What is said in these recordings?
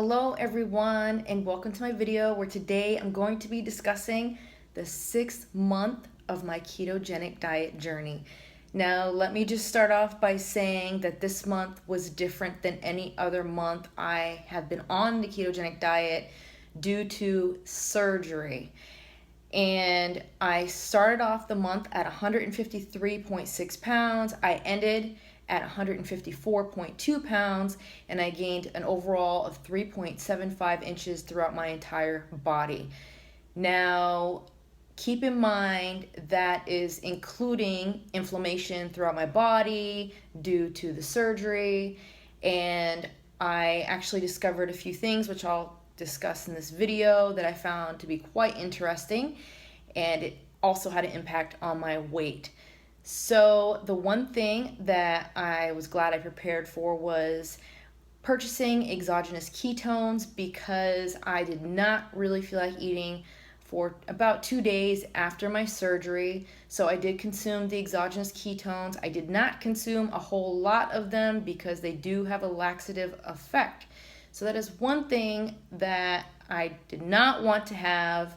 Hello everyone, and welcome to my video where today I'm going to be discussing the 6th month of my ketogenic diet journey. Now let me just start off by saying that this month was different than any other month I have been on the ketogenic diet due to surgery. And I started off the month at 153.6 pounds. I ended at 154.2 pounds, and I gained an overall of 3.75 inches throughout my entire body. Now, keep in mind that is including inflammation throughout my body due to the surgery, and I actually discovered a few things which I'll discuss in this video that I found to be quite interesting, and it also had an impact on my weight. So the one thing that I was glad I prepared for was purchasing exogenous ketones, because I did not really feel like eating for about 2 days after my surgery. So I did consume the exogenous ketones. I did not consume a whole lot of them because they do have a laxative effect. So that is one thing that I did not want to have,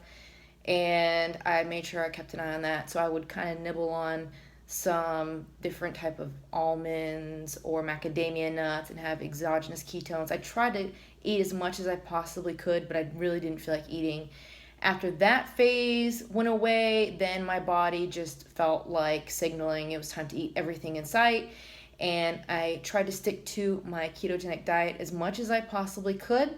and I made sure I kept an eye on that. So I would kind of nibble on some different type of almonds or macadamia nuts and have exogenous ketones. I tried to eat as much as I possibly could, but I really didn't feel like eating. After that phase went away, then my body just felt like signaling it was time to eat everything in sight. And I tried to stick to my ketogenic diet as much as I possibly could.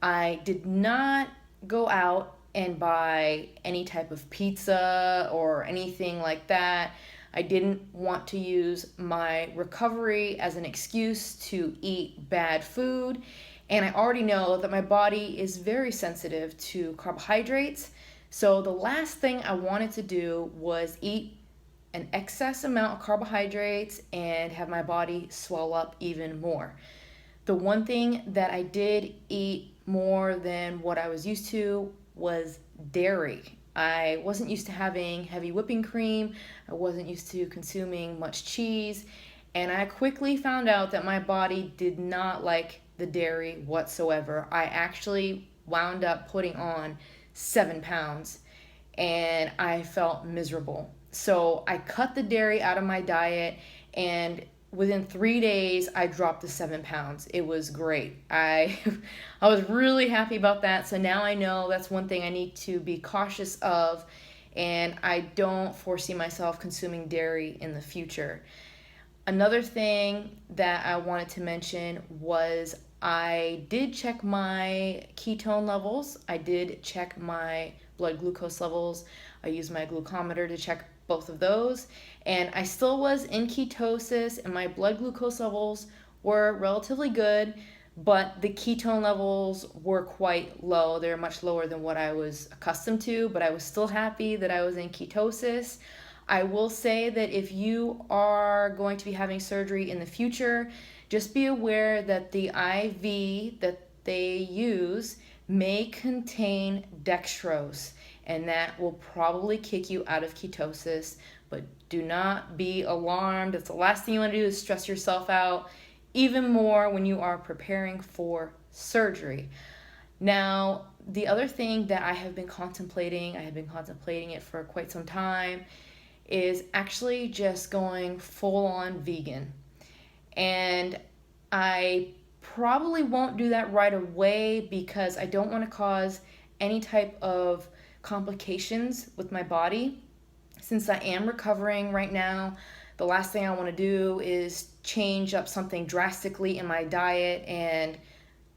I did not go out and buy any type of pizza or anything like that. I didn't want to use my recovery as an excuse to eat bad food. And I already know that my body is very sensitive to carbohydrates. So the last thing I wanted to do was eat an excess amount of carbohydrates and have my body swell up even more. The one thing that I did eat more than what I was used to was dairy. I wasn't used to having heavy whipping cream. I wasn't used to consuming much cheese. And I quickly found out that my body did not like the dairy whatsoever. I actually wound up putting on 7 pounds, and I felt miserable. So I cut the dairy out of my diet, and within 3 days, I dropped the 7 pounds. It was great. I was really happy about that. So now I know that's one thing I need to be cautious of, and I don't foresee myself consuming dairy in the future. Another thing that I wanted to mention was I did check my ketone levels. I did check my blood glucose levels. I used my glucometer to check both of those, and I still was in ketosis, and my blood glucose levels were relatively good, but the ketone levels were quite low. They're much lower than what I was accustomed to, but I was still happy that I was in ketosis. I will say that if you are going to be having surgery in the future, just be aware that the IV that they use may contain dextrose, and that will probably kick you out of ketosis. But do not be alarmed. That's the last thing you want to do, is stress yourself out even more when you are preparing for surgery. Now, the other thing that I have been contemplating it for quite some time, is actually just going full on vegan. And I probably won't do that right away because I don't want to cause any type of complications with my body. Since I am recovering right now, the last thing I want to do is change up something drastically in my diet and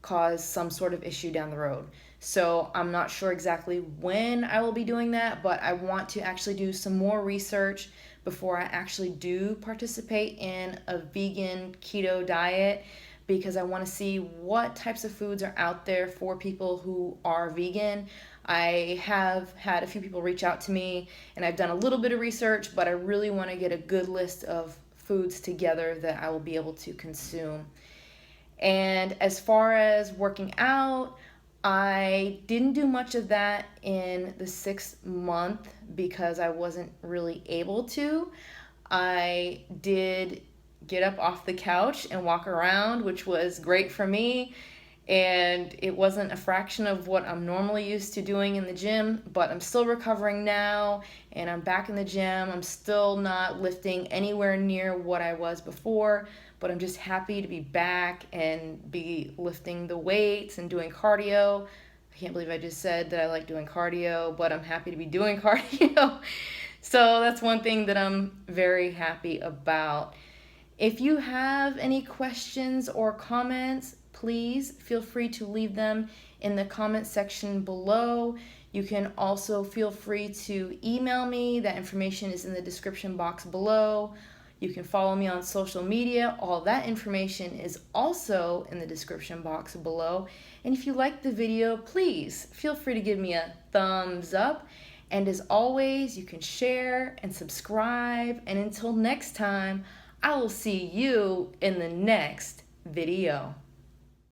cause some sort of issue down the road. So I'm not sure exactly when I will be doing that, but I want to actually do some more research before I actually do participate in a vegan keto diet, because I want to see what types of foods are out there for people who are vegan. I have had a few people reach out to me, and I've done a little bit of research, but I really want to get a good list of foods together that I will be able to consume. And as far as working out, I didn't do much of that in the 6th month because I wasn't really able to. I did get up off the couch and walk around, which was great for me. and it wasn't a fraction of what I'm normally used to doing in the gym, but I'm still recovering now, and I'm back in the gym. I'm still not lifting anywhere near what I was before, but I'm just happy to be back and be lifting the weights and doing cardio. I can't believe I just said that I like doing cardio, but I'm happy to be doing cardio. So that's one thing that I'm very happy about. If you have any questions or comments, please feel free to leave them in the comment section below. You can also feel free to email me. That information is in the description box below. You can follow me on social media. All that information is also in the description box below. And if you liked the video, please feel free to give me a thumbs up. And as always, you can share and subscribe. And until next time, I will see you in the next video.